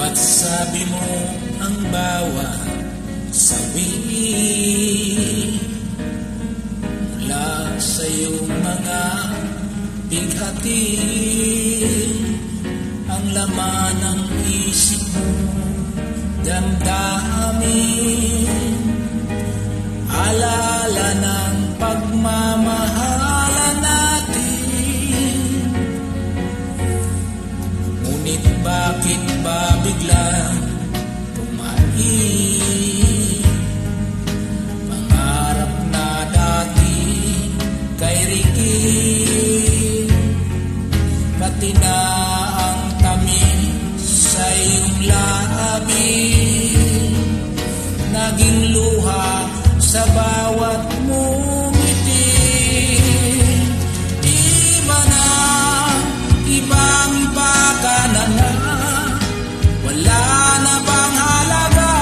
Ba't sabi mo ang bawat sawi mula sa iyong mga bighati ang laman ng isip mo, damdamin, alala ng pagmamahalan natin. Ngunit bakit ba biglang pumain pangarap na dati kay Ricky, pati na ang tamis sa iyong labi naging luha sa bawat ngumiti. Iba na, ibang-iba ka na nga. Wala na bang halaga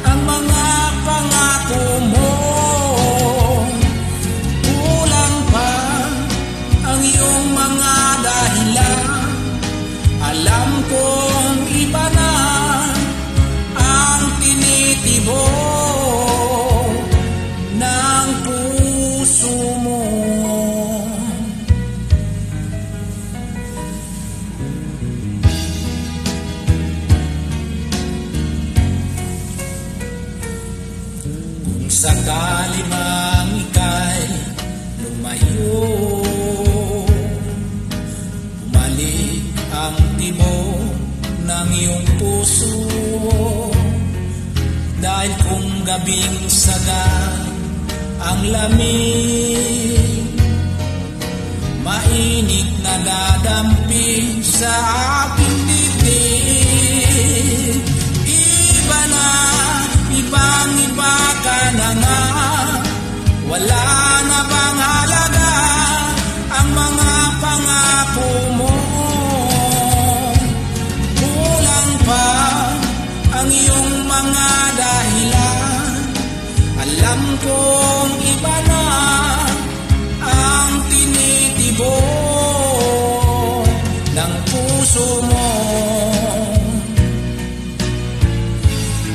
ang mga pangako mo? Kulang pa ang iyong mga dahilan. Alam kong iba na ang tinitibok ng puso mo. Kung sakali mang ika'y lumayo, bumalik ang tibok ng iyong puso. Dahil kung gabing sagad ang lamig, mainit na dadampi sa aking dibdib. Iba na, ibang-iba ka na nga. Wala na bang halaga ang mga pangako mo? Kulang pa ang iyong mga dahilan. Alam kong iba na ang tinitibok ng puso mo.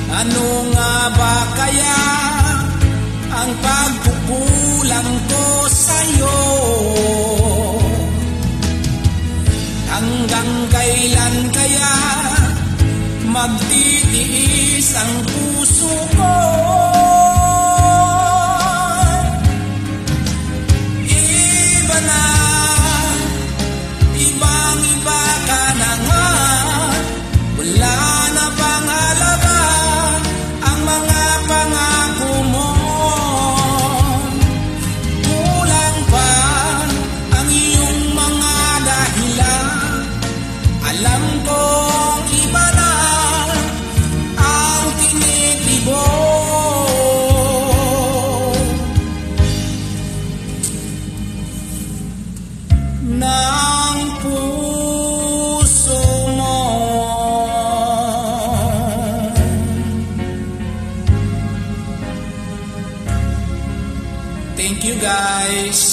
Ano nga ba kaya ang pagkukulang ko sa'yo? Hanggang kailan kaya magtitiis ang puso ko? Iba na, ibang-iba ka na nga. Wala na bang halaga ang mga pangako mo? Kulang pa ang iyong mga dahilan. Alam kong iba na ang tinitibok ng puso mo. Thank you guys.